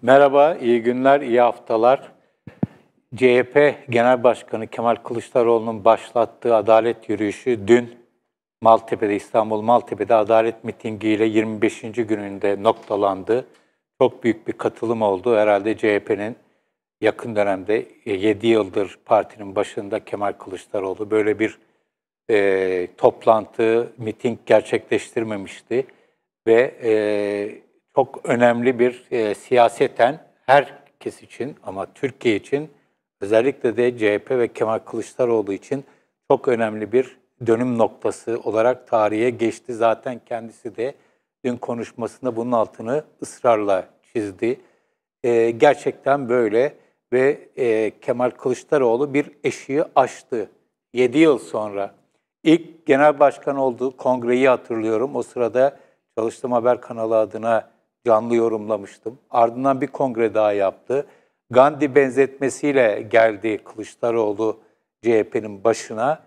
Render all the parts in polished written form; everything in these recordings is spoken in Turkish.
Merhaba, iyi günler, iyi haftalar. CHP Genel Başkanı Kemal Kılıçdaroğlu'nun başlattığı adalet yürüyüşü dün Maltepe'de, İstanbul Maltepe'de adalet mitingiyle 25. gününde noktalandı. Çok büyük bir katılım oldu. Herhalde CHP'nin yakın dönemde 7 yıldır partinin başında Kemal Kılıçdaroğlu böyle bir toplantı, miting gerçekleştirmemişti. Ve çok önemli bir siyaseten herkes için ama Türkiye için özellikle de CHP ve Kemal Kılıçdaroğlu için çok önemli bir dönüm noktası olarak tarihe geçti. Zaten kendisi de dün konuşmasında bunun altını ısrarla çizdi. Gerçekten böyle ve Kemal Kılıçdaroğlu bir eşiği aştı. 7 yıl sonra ilk genel başkan olduğu kongreyi hatırlıyorum. O sırada Çalıştığım Haber kanalı adına canlı yorumlamıştım. Ardından bir kongre daha yaptı. Gandhi benzetmesiyle geldi Kılıçdaroğlu CHP'nin başına.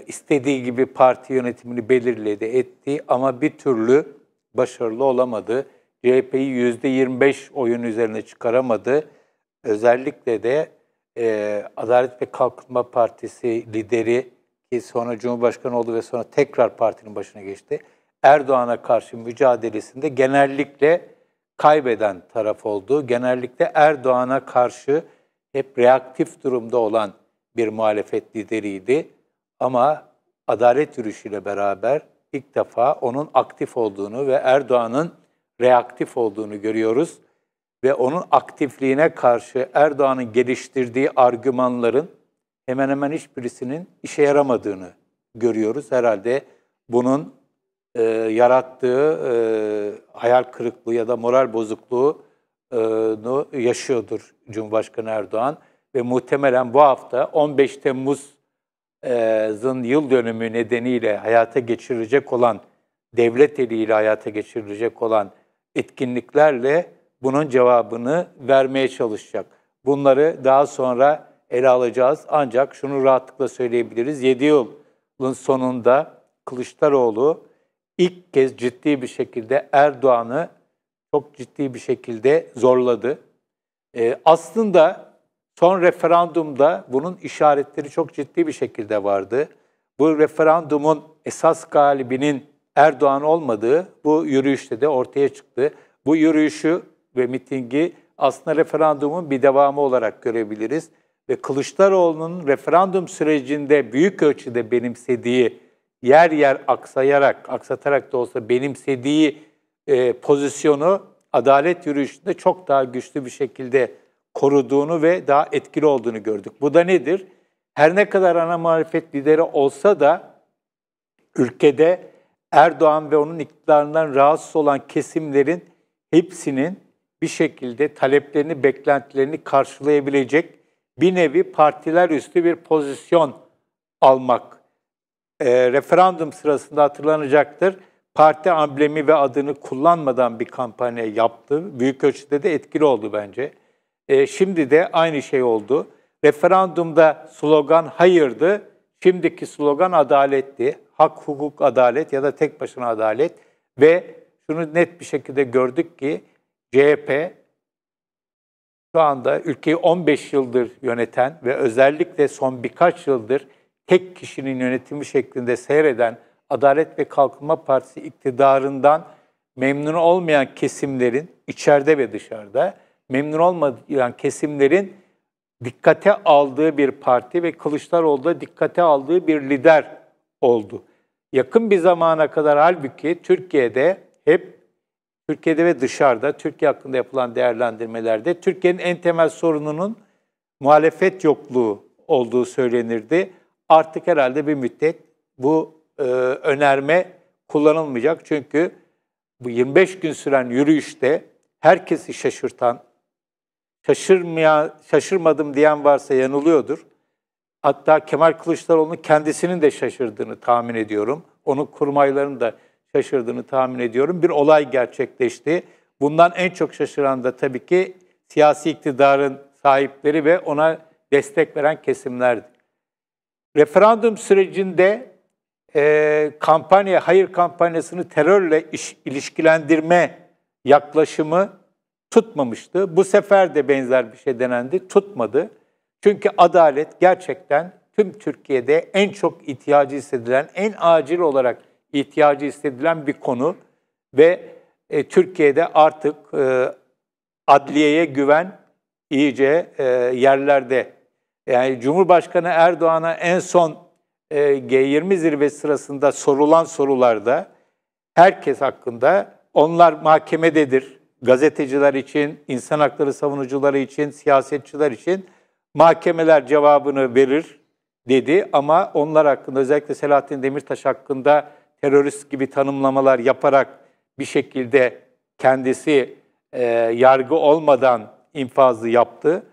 İstediği gibi parti yönetimini belirledi, etti ama bir türlü başarılı olamadı. CHP'yi %25 oyun üzerine çıkaramadı. Özellikle de Adalet ve Kalkınma Partisi lideri ki sonra Cumhurbaşkanı oldu ve sonra tekrar partinin başına geçti. Erdoğan'a karşı mücadelesinde genellikle kaybeden taraf oldu. Genellikle Erdoğan'a karşı hep reaktif durumda olan bir muhalefet lideriydi. Ama adalet yürüyüşüyle beraber ilk defa onun aktif olduğunu ve Erdoğan'ın reaktif olduğunu görüyoruz. Ve onun aktifliğine karşı Erdoğan'ın geliştirdiği argümanların hemen hemen hiçbirisinin işe yaramadığını görüyoruz. Herhalde bunun yarattığı hayal kırıklığı ya da moral bozukluğunu yaşıyordur Cumhurbaşkanı Erdoğan. Ve muhtemelen bu hafta 15 Temmuz'un yıl dönümü nedeniyle hayata geçirilecek olan, devlet eliyle hayata geçirilecek olan etkinliklerle bunun cevabını vermeye çalışacak. Bunları daha sonra ele alacağız. Ancak şunu rahatlıkla söyleyebiliriz. 7 yılın sonunda Kılıçdaroğlu ilk kez ciddi bir şekilde Erdoğan'ı çok ciddi bir şekilde zorladı. Aslında son referandumda bunun işaretleri çok ciddi bir şekilde vardı. Bu referandumun esas galibinin Erdoğan olmadığı bu yürüyüşte de ortaya çıktı. Bu yürüyüşü ve mitingi aslında referandumun bir devamı olarak görebiliriz. Ve Kılıçdaroğlu'nun referandum sürecinde büyük ölçüde benimsediği, yer yer aksatarak da olsa benimsediği pozisyonu adalet yürüyüşünde çok daha güçlü bir şekilde koruduğunu ve daha etkili olduğunu gördük. Bu da nedir? Her ne kadar ana muhalefet lideri olsa da ülkede Erdoğan ve onun iktidarından rahatsız olan kesimlerin hepsinin bir şekilde taleplerini, beklentilerini karşılayabilecek bir nevi partiler üstü bir pozisyon almak. Referandum sırasında hatırlanacaktır. Parti amblemi ve adını kullanmadan bir kampanya yaptı. Büyük ölçüde de etkili oldu bence. Şimdi de aynı şey oldu. Referandumda slogan hayırdı. Şimdiki slogan adaletti. Hak, hukuk, adalet ya da tek başına adalet. Ve şunu net bir şekilde gördük ki CHP şu anda ülkeyi 15 yıldır yöneten ve özellikle son birkaç yıldır tek kişinin yönetimi şeklinde seyreden Adalet ve Kalkınma Partisi iktidarından memnun olmayan kesimlerin, içeride ve dışarıda, memnun olmayan kesimlerin dikkate aldığı bir parti ve Kılıçdaroğlu da dikkate aldığı bir lider oldu. Yakın bir zamana kadar halbuki Türkiye'de ve dışarıda, Türkiye hakkında yapılan değerlendirmelerde Türkiye'nin en temel sorununun muhalefet yokluğu olduğu söylenirdi. Artık herhalde bir müddet bu önerme kullanılmayacak. Çünkü bu 25 gün süren yürüyüşte herkesi şaşırtan, şaşırmadım diyen varsa yanılıyordur. Hatta Kemal Kılıçdaroğlu'nun kendisinin de şaşırdığını tahmin ediyorum. Onun kurmaylarının da şaşırdığını tahmin ediyorum. Bir olay gerçekleşti. Bundan en çok şaşıran da tabii ki siyasi iktidarın sahipleri ve ona destek veren kesimlerdi. Referandum sürecinde hayır kampanyasını terörle ilişkilendirme yaklaşımı tutmamıştı. Bu sefer de benzer bir şey denendi, tutmadı. Çünkü adalet gerçekten tüm Türkiye'de en çok ihtiyacı hissedilen, en acil olarak ihtiyacı hissedilen bir konu ve Türkiye'de artık adliyeye güven iyice yerlerde. Yani Cumhurbaşkanı Erdoğan'a en son G20 zirvesi sırasında sorulan sorularda herkes hakkında onlar mahkemededir. Gazeteciler için, insan hakları savunucuları için, siyasetçiler için mahkemeler cevabını verir dedi. Ama onlar hakkında, özellikle Selahattin Demirtaş hakkında terörist gibi tanımlamalar yaparak bir şekilde kendisi yargı olmadan infazı yaptı.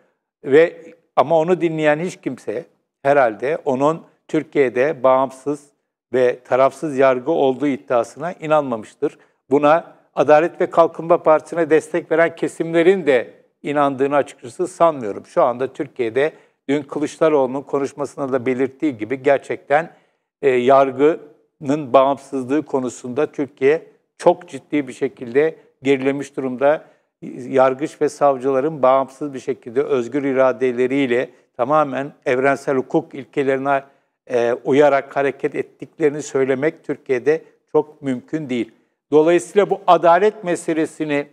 Ama onu dinleyen hiç kimse herhalde onun Türkiye'de bağımsız ve tarafsız yargı olduğu iddiasına inanmamıştır. Buna Adalet ve Kalkınma Partisi'ne destek veren kesimlerin de inandığını açıkçası sanmıyorum. Şu anda Türkiye'de dün Kılıçdaroğlu'nun konuşmasında da belirttiği gibi gerçekten yargının bağımsızlığı konusunda Türkiye çok ciddi bir şekilde gerilemiş durumda. Yargıç ve savcıların bağımsız bir şekilde özgür iradeleriyle tamamen evrensel hukuk ilkelerine uyarak hareket ettiklerini söylemek Türkiye'de çok mümkün değil. Dolayısıyla bu adalet meselesini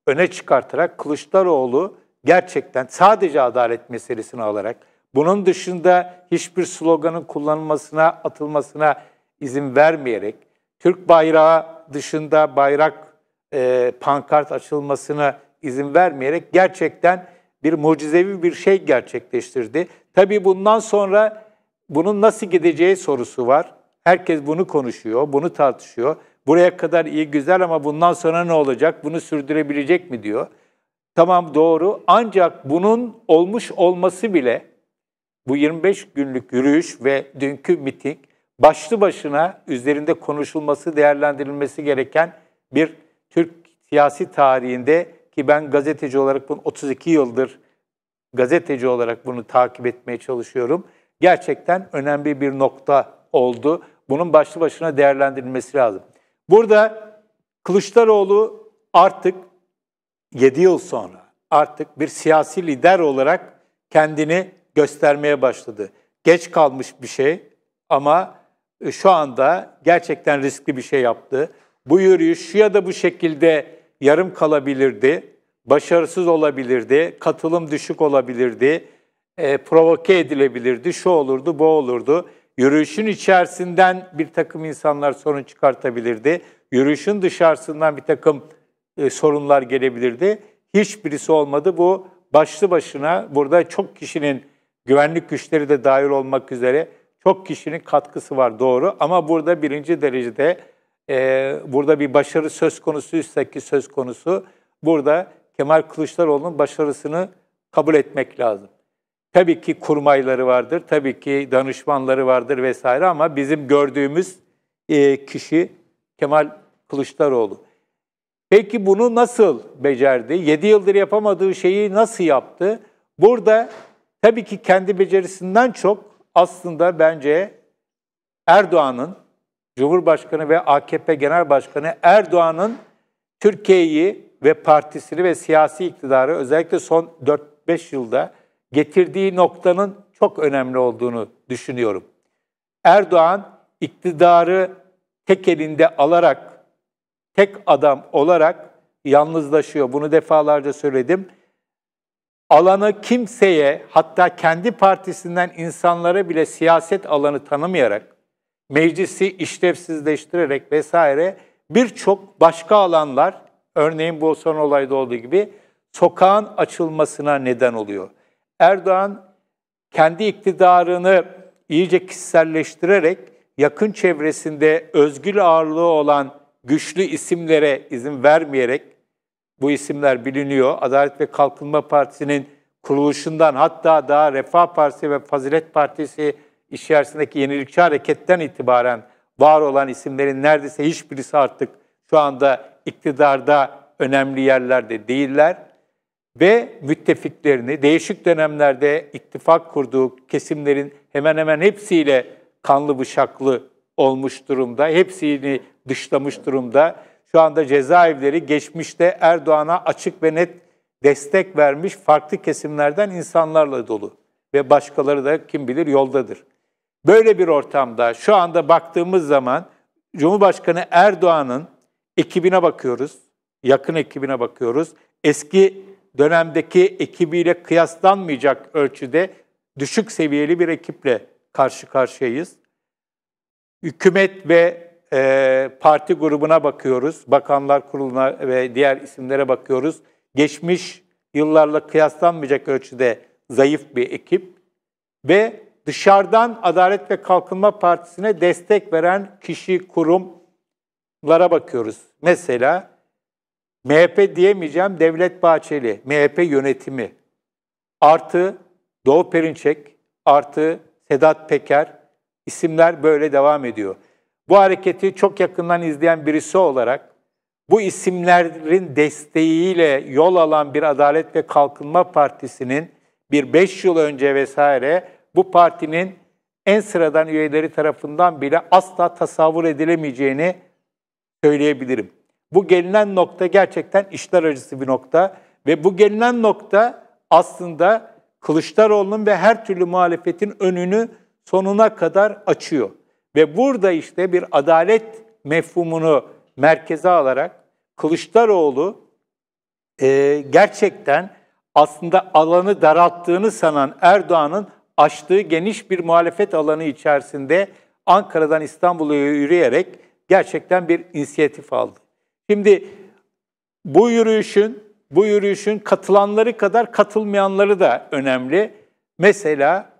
öne çıkartarak Kılıçdaroğlu gerçekten sadece adalet meselesini alarak, bunun dışında hiçbir sloganın kullanılmasına, atılmasına izin vermeyerek, Türk bayrağı dışında bayrak, pankart açılmasına izin vermeyerek gerçekten bir mucizevi bir şey gerçekleştirdi. Tabii bundan sonra bunun nasıl gideceği sorusu var. Herkes bunu konuşuyor, bunu tartışıyor. Buraya kadar iyi güzel ama bundan sonra ne olacak? Bunu sürdürebilecek mi diyor. Tamam, doğru, ancak bunun olmuş olması bile, bu 25 günlük yürüyüş ve dünkü miting başlı başına üzerinde konuşulması, değerlendirilmesi gereken bir Türk siyasi tarihinde, ki ben gazeteci olarak bunu 32 yıldır gazeteci olarak bunu takip etmeye çalışıyorum. Gerçekten önemli bir nokta oldu. Bunun başlı başına değerlendirilmesi lazım. Burada Kılıçdaroğlu artık 7 yıl sonra artık bir siyasi lider olarak kendini göstermeye başladı. Geç kalmış bir şey ama şu anda gerçekten riskli bir şey yaptı. Bu yürüyüş şu ya da bu şekilde yarım kalabilirdi, başarısız olabilirdi, katılım düşük olabilirdi, provoke edilebilirdi, şu olurdu, bu olurdu. Yürüyüşün içerisinden bir takım insanlar sorun çıkartabilirdi. Yürüyüşün dışarısından bir takım sorunlar gelebilirdi. Hiçbirisi olmadı. Bu başlı başına burada çok kişinin, güvenlik güçleri de dahil olmak üzere çok kişinin katkısı var, doğru. Ama burada birinci derecede burada bir başarı söz konusuysa ki söz konusu, burada Kemal Kılıçdaroğlu'nun başarısını kabul etmek lazım. Tabii ki kurmayları vardır, tabii ki danışmanları vardır vesaire ama bizim gördüğümüz kişi Kemal Kılıçdaroğlu. Peki bunu nasıl becerdi? 7 yıldır yapamadığı şeyi nasıl yaptı? Burada tabii ki kendi becerisinden çok aslında bence Erdoğan'ın, Cumhurbaşkanı ve AKP Genel Başkanı Erdoğan'ın Türkiye'yi ve partisini ve siyasi iktidarı özellikle son 4-5 yılda getirdiği noktanın çok önemli olduğunu düşünüyorum. Erdoğan iktidarı tek elinde alarak, tek adam olarak yalnızlaşıyor. Bunu defalarca söyledim. Alanı kimseye, hatta kendi partisinden insanlara bile siyaset alanı tanımayarak, meclisi işlevsizleştirerek vesaire birçok başka alanlar, örneğin bu son olayda olduğu gibi sokağın açılmasına neden oluyor. Erdoğan kendi iktidarını iyice kişiselleştirerek yakın çevresinde özgür ağırlığı olan güçlü isimlere izin vermeyerek, bu isimler biliniyor, Adalet ve Kalkınma Partisi'nin kuruluşundan, hatta daha Refah Partisi ve Fazilet Partisi içerisindeki Yenilikçi Hareket'ten itibaren var olan isimlerin neredeyse hiçbirisi artık şu anda iktidarda önemli yerlerde değiller. Ve müttefiklerini değişik dönemlerde ittifak kurduğu kesimlerin hemen hemen hepsiyle kanlı bıçaklı olmuş durumda. Hepsini dışlamış durumda. şu anda cezaevleri geçmişte Erdoğan'a açık ve net destek vermiş farklı kesimlerden insanlarla dolu. Ve başkaları da kim bilir yoldadır. Böyle bir ortamda şu anda baktığımız zaman Cumhurbaşkanı Erdoğan'ın ekibine bakıyoruz, yakın ekibine bakıyoruz. Eski dönemdeki ekibiyle kıyaslanmayacak ölçüde düşük seviyeli bir ekiple karşı karşıyayız. Hükümet ve parti grubuna bakıyoruz, Bakanlar Kurulu'na ve diğer isimlere bakıyoruz. Geçmiş yıllarla kıyaslanmayacak ölçüde zayıf bir ekip ve dışarıdan Adalet ve Kalkınma Partisi'ne destek veren kişi, kurumlara bakıyoruz. Mesela MHP diyemeyeceğim, Devlet Bahçeli, MHP yönetimi, artı Doğu Perinçek, artı Sedat Peker, isimler böyle devam ediyor. Bu hareketi çok yakından izleyen birisi olarak bu isimlerin desteğiyle yol alan bir Adalet ve Kalkınma Partisi'nin bir 5 yıl önce vesaire bu partinin en sıradan üyeleri tarafından bile asla tasavvur edilemeyeceğini söyleyebilirim. Bu gelinen nokta gerçekten işler acısı bir nokta ve bu gelinen nokta aslında Kılıçdaroğlu'nun ve her türlü muhalefetin önünü sonuna kadar açıyor. Ve burada işte bir adalet mefhumunu merkeze alarak Kılıçdaroğlu gerçekten aslında alanı daralttığını sanan Erdoğan'ın açtığı geniş bir muhalefet alanı içerisinde Ankara'dan İstanbul'a yürüyerek gerçekten bir inisiyatif aldı. Şimdi bu yürüyüşün katılanları kadar katılmayanları da önemli. Mesela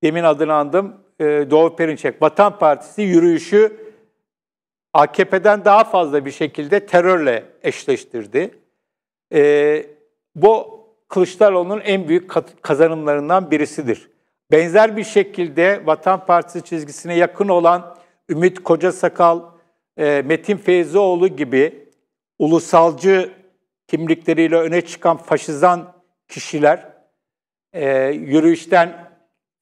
demin adını andım, Doğu Perinçek, Vatan Partisi yürüyüşü AKP'den daha fazla bir şekilde terörle eşleştirdi. Bu Kılıçdaroğlu'nun en büyük kazanımlarından birisidir. Benzer bir şekilde Vatan Partisi çizgisine yakın olan Ümit Kocasakal, Metin Feyzioğlu gibi ulusalcı kimlikleriyle öne çıkan faşizan kişiler yürüyüşten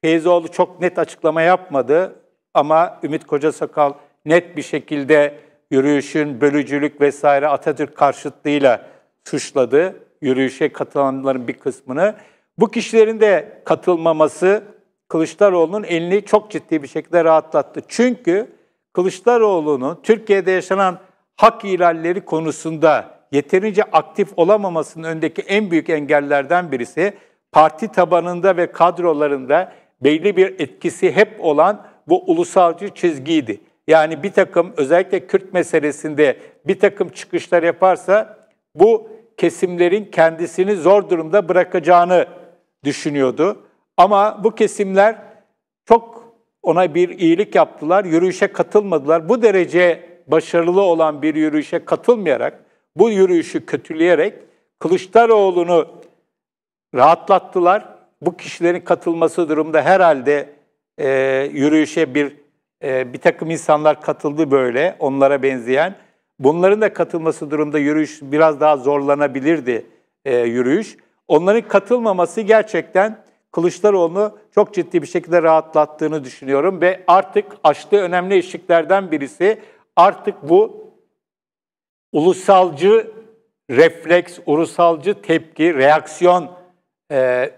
Feyzioğlu çok net açıklama yapmadı ama Ümit Kocasakal net bir şekilde yürüyüşün bölücülük vesaire Atatürk karşıtlığıyla suçladı yürüyüşe katılanların bir kısmını. Bu kişilerin de katılmaması Kılıçdaroğlu'nun elini çok ciddi bir şekilde rahatlattı. Çünkü Kılıçdaroğlu'nun Türkiye'de yaşanan hak ihlalleri konusunda yeterince aktif olamamasının önündeki en büyük engellerden birisi parti tabanında ve kadrolarında belli bir etkisi hep olan bu ulusalcı çizgiydi. Yani bir takım özellikle Kürt meselesinde bir takım çıkışlar yaparsa bu kesimlerin kendisini zor durumda bırakacağını düşünüyordu. Ama bu kesimler çok ona bir iyilik yaptılar, yürüyüşe katılmadılar. Bu derece başarılı olan bir yürüyüşe katılmayarak, bu yürüyüşü kötüleyerek Kılıçdaroğlu'nu rahatlattılar. Bu kişilerin katılması durumda herhalde yürüyüşe bir takım insanlar katıldı böyle, onlara benzeyen. Bunların da katılması durumda yürüyüş biraz daha zorlanabilirdi yürüyüş. Onların katılmaması gerçekten Kılıçdaroğlu'nu çok ciddi bir şekilde rahatlattığını düşünüyorum ve artık açtığı önemli eşiklerden birisi artık bu ulusalcı refleks, ulusalcı tepki, reaksiyon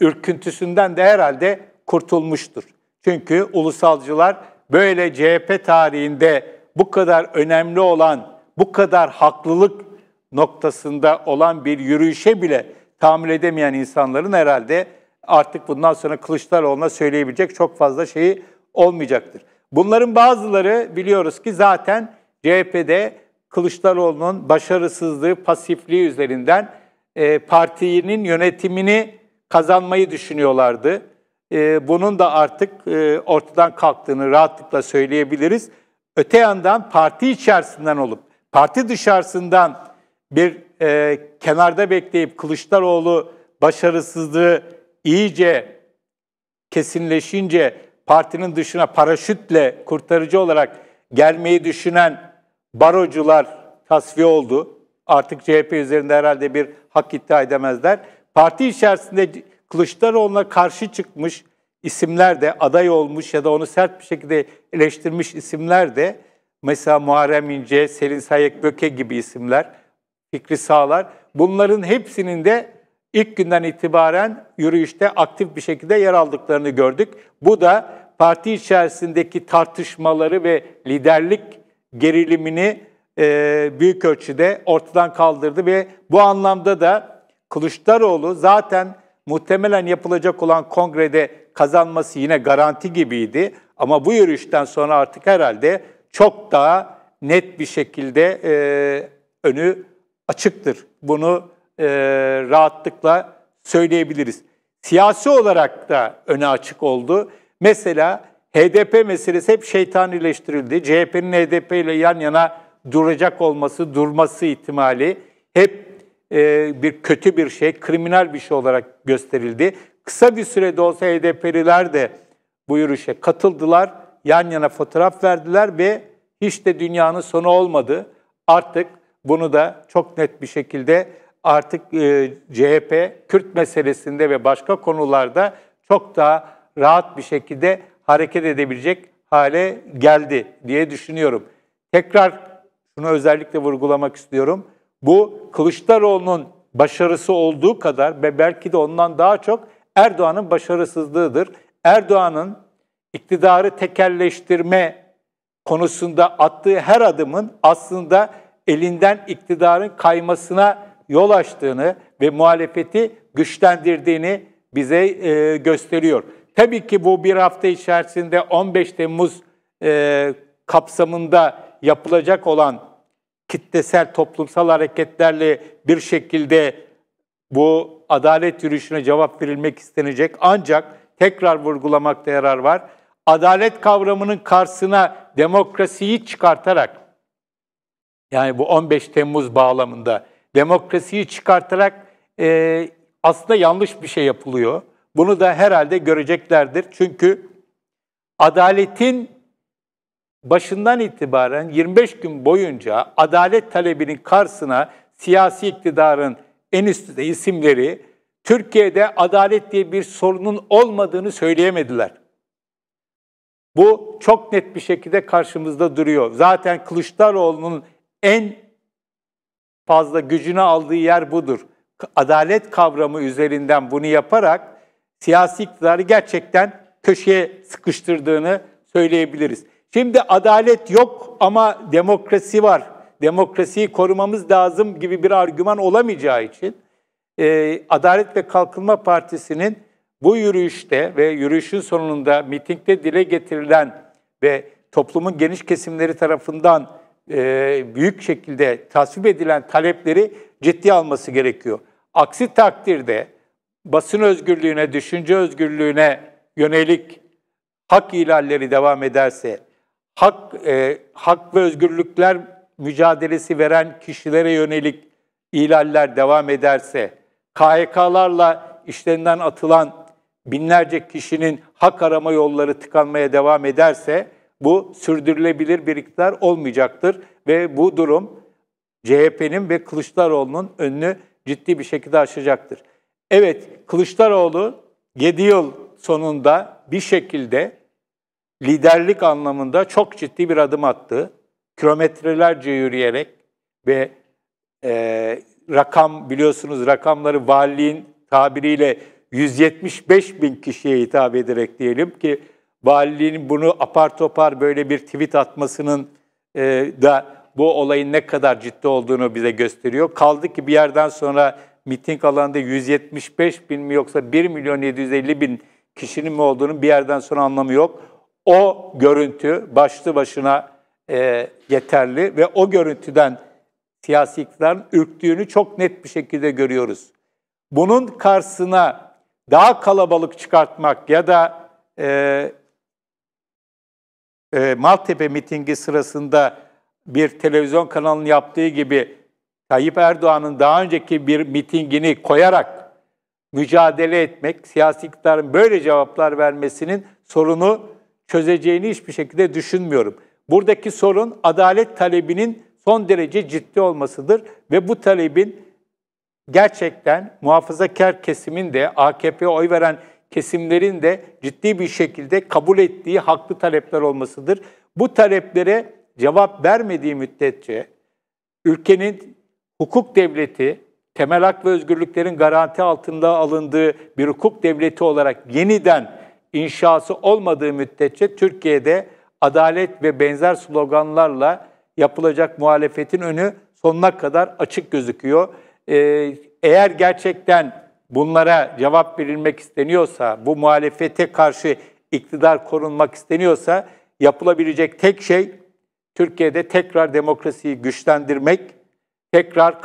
ürküntüsünden de herhalde kurtulmuştur. Çünkü ulusalcılar böyle CHP tarihinde bu kadar önemli olan, bu kadar haklılık noktasında olan bir yürüyüşe bile tahammül edemeyen insanların herhalde artık bundan sonra Kılıçdaroğlu'na söyleyebilecek çok fazla şeyi olmayacaktır. Bunların bazıları biliyoruz ki zaten CHP'de Kılıçdaroğlu'nun başarısızlığı, pasifliği üzerinden partinin yönetimini kazanmayı düşünüyorlardı. Bunun da artık ortadan kalktığını rahatlıkla söyleyebiliriz. Öte yandan parti içerisinden olup parti dışarısından bir kenarda bekleyip Kılıçdaroğlu başarısızlığı iyice kesinleşince partinin dışına paraşütle kurtarıcı olarak gelmeyi düşünen barocular tasfiye oldu. Artık CHP üzerinde herhalde bir hak iddia edemezler. Parti içerisinde Kılıçdaroğlu'na karşı çıkmış isimler de, aday olmuş ya da onu sert bir şekilde eleştirmiş isimler de mesela Muharrem İnce, Selin Sayık-Böke gibi isimler, Fikri Sağlar, bunların hepsinin de ilk günden itibaren yürüyüşte aktif bir şekilde yer aldıklarını gördük. Bu da parti içerisindeki tartışmaları ve liderlik gerilimini büyük ölçüde ortadan kaldırdı ve bu anlamda da Kılıçdaroğlu zaten muhtemelen yapılacak olan kongrede kazanması yine garanti gibiydi. Ama bu yürüyüşten sonra artık herhalde çok daha net bir şekilde önü açıktır. Bunu rahatlıkla söyleyebiliriz. Siyasi olarak da önü açık oldu. Mesela HDP meselesi hep şeytanileştirildi. CHP'nin HDP ile yan yana durması ihtimali hep bir kötü bir şey, kriminal bir şey olarak gösterildi. Kısa bir sürede olsa HDP'liler de bu yürüyüşe katıldılar, yan yana fotoğraf verdiler ve hiç de dünyanın sonu olmadı. Artık bunu da çok net bir şekilde artık CHP, Kürt meselesinde ve başka konularda çok daha rahat bir şekilde hareket edebilecek hale geldi diye düşünüyorum. Tekrar şunu özellikle vurgulamak istiyorum. Bu Kılıçdaroğlu'nun başarısı olduğu kadar ve belki de ondan daha çok Erdoğan'ın başarısızlığıdır. Erdoğan'ın iktidarı tekelleştirme konusunda attığı her adımın aslında elinden iktidarın kaymasına yol açtığını ve muhalefeti güçlendirdiğini bize gösteriyor. Tabii ki bu bir hafta içerisinde 15 Temmuz kapsamında yapılacak olan kitlesel toplumsal hareketlerle bir şekilde bu adalet yürüyüşüne cevap verilmek istenecek. Ancak tekrar vurgulamakta yarar var. Adalet kavramının karşısına demokrasiyi çıkartarak, yani bu 15 Temmuz bağlamında demokrasiyi çıkartarak aslında yanlış bir şey yapılıyor. Bunu da herhalde göreceklerdir. Çünkü adaletin başından itibaren 25 gün boyunca adalet talebinin karşısına siyasi iktidarın en üstünde isimleri Türkiye'de adalet diye bir sorunun olmadığını söyleyemediler. Bu çok net bir şekilde karşımızda duruyor. Zaten Kılıçdaroğlu'nun en fazla gücünü aldığı yer budur. Adalet kavramı üzerinden bunu yaparak siyasi iktidarı gerçekten köşeye sıkıştırdığını söyleyebiliriz. Şimdi adalet yok ama demokrasi var. Demokrasiyi korumamız lazım gibi bir argüman olamayacağı için Adalet ve Kalkınma Partisi'nin bu yürüyüşte ve yürüyüşün sonunda mitingde dile getirilen ve toplumun geniş kesimleri tarafından büyük şekilde tasvip edilen talepleri ciddiye alması gerekiyor. Aksi takdirde basın özgürlüğüne, düşünce özgürlüğüne yönelik hak ihlalleri devam ederse, hak ve özgürlükler mücadelesi veren kişilere yönelik ihlaller devam ederse, KHK'larla işlerinden atılan binlerce kişinin hak arama yolları tıkanmaya devam ederse, bu sürdürülebilir bir iktidar olmayacaktır ve bu durum CHP'nin ve Kılıçdaroğlu'nun önünü ciddi bir şekilde aşacaktır. Evet, Kılıçdaroğlu 7 yıl sonunda bir şekilde liderlik anlamında çok ciddi bir adım attı. Kilometrelerce yürüyerek ve biliyorsunuz rakamları valiliğin tabiriyle 175 bin kişiye hitap ederek diyelim ki valiliğin bunu apar topar böyle bir tweet atmasının da bu olayın ne kadar ciddi olduğunu bize gösteriyor. Kaldı ki bir yerden sonra miting alanında 175 bin mi yoksa 1 milyon 750 bin kişinin mi olduğunu bir yerden sonra anlamı yok. O görüntü başlı başına yeterli ve o görüntüden siyasi iktidarın ürktüğünü çok net bir şekilde görüyoruz. Bunun karşısına daha kalabalık çıkartmak ya da Maltepe mitingi sırasında bir televizyon kanalının yaptığı gibi Tayyip Erdoğan'ın daha önceki bir mitingini koyarak mücadele etmek, siyasi iktidarın böyle cevaplar vermesinin sorunu çözeceğini hiçbir şekilde düşünmüyorum. Buradaki sorun adalet talebinin son derece ciddi olmasıdır ve bu talebin gerçekten muhafazakar kesimin de AKP'ye oy veren kesimlerin de ciddi bir şekilde kabul ettiği haklı talepler olmasıdır. Bu taleplere cevap vermediği müddetçe ülkenin hukuk devleti, temel hak ve özgürlüklerin garanti altında alındığı bir hukuk devleti olarak yeniden inşası olmadığı müddetçe Türkiye'de adalet ve benzer sloganlarla yapılacak muhalefetin önü sonuna kadar açık gözüküyor. Eğer gerçekten bunlara cevap verilmek isteniyorsa, bu muhalefete karşı iktidar korunmak isteniyorsa yapılabilecek tek şey Türkiye'de tekrar demokrasiyi güçlendirmek, tekrar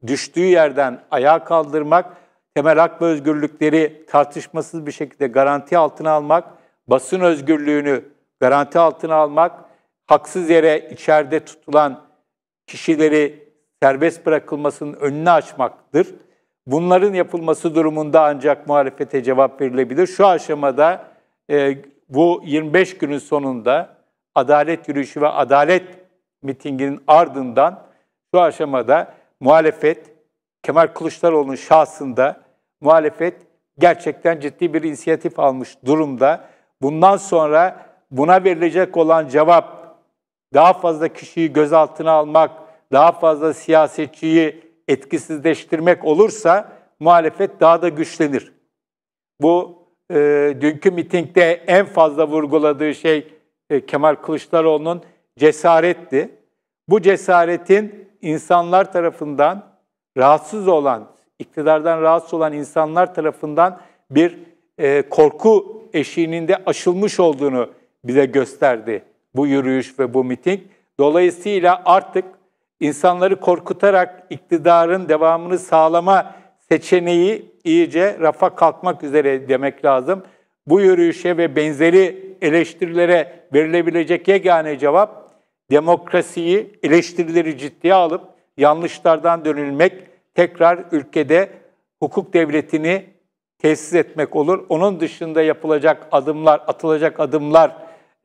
düştüğü yerden ayağa kaldırmak, temel hak ve özgürlükleri tartışmasız bir şekilde garanti altına almak, basın özgürlüğünü garanti altına almak, haksız yere içeride tutulan kişileri serbest bırakılmasının önünü açmaktır. Bunların yapılması durumunda ancak muhalefete cevap verilebilir. Şu aşamada bu 25 günün sonunda adalet yürüyüşü ve adalet mitinginin ardından şu aşamada muhalefet, Kemal Kılıçdaroğlu'nun şahsında muhalefet gerçekten ciddi bir inisiyatif almış durumda. Bundan sonra buna verilecek olan cevap daha fazla kişiyi gözaltına almak, daha fazla siyasetçiyi etkisizleştirmek olursa muhalefet daha da güçlenir. Bu dünkü mitingde en fazla vurguladığı şey Kemal Kılıçdaroğlu'nun cesaretti. Bu cesaretin insanlar tarafından rahatsız olan, iktidardan rahatsız olan insanlar tarafından bir korku eşiğinde aşılmış olduğunu bize gösterdi bu yürüyüş ve bu miting. Dolayısıyla artık insanları korkutarak iktidarın devamını sağlama seçeneği iyice rafa kalkmak üzere demek lazım. Bu yürüyüşe ve benzeri eleştirilere verilebilecek yegane cevap demokrasiyi, eleştirileri ciddiye alıp yanlışlardan dönülmek, tekrar ülkede hukuk devletini tesis etmek olur. Onun dışında yapılacak adımlar, atılacak adımlar,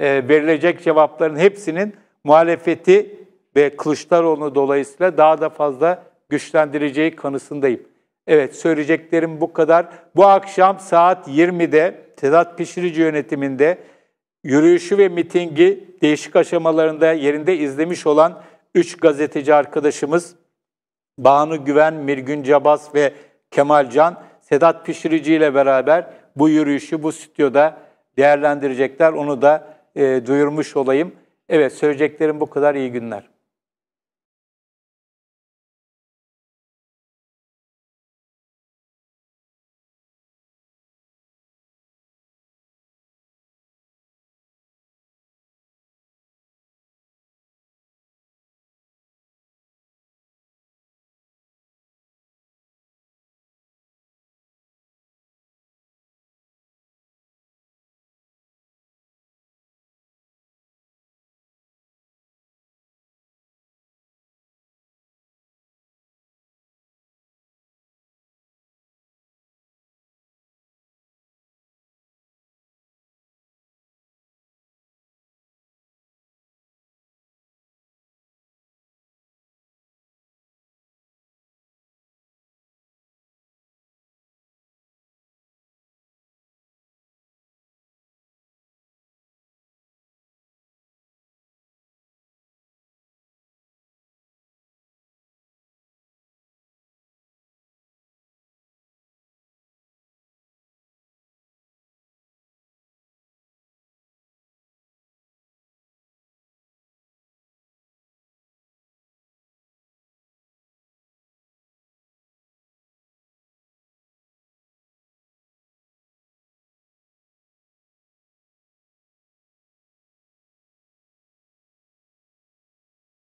verilecek cevapların hepsinin muhalefeti ve Kılıçdaroğlu dolayısıyla daha da fazla güçlendireceği kanısındayım. Evet, söyleyeceklerim bu kadar. Bu akşam saat 20'de Sedat Pişirici yönetiminde yürüyüşü ve mitingi değişik aşamalarında yerinde izlemiş olan 3 gazeteci arkadaşımız Banu Güven, Mirgün Cabas ve Kemal Can, Sedat Pişirici ile beraber bu yürüyüşü bu stüdyoda değerlendirecekler. Onu da duyurmuş olayım. Evet, söyleyeceklerim bu kadar. İyi günler.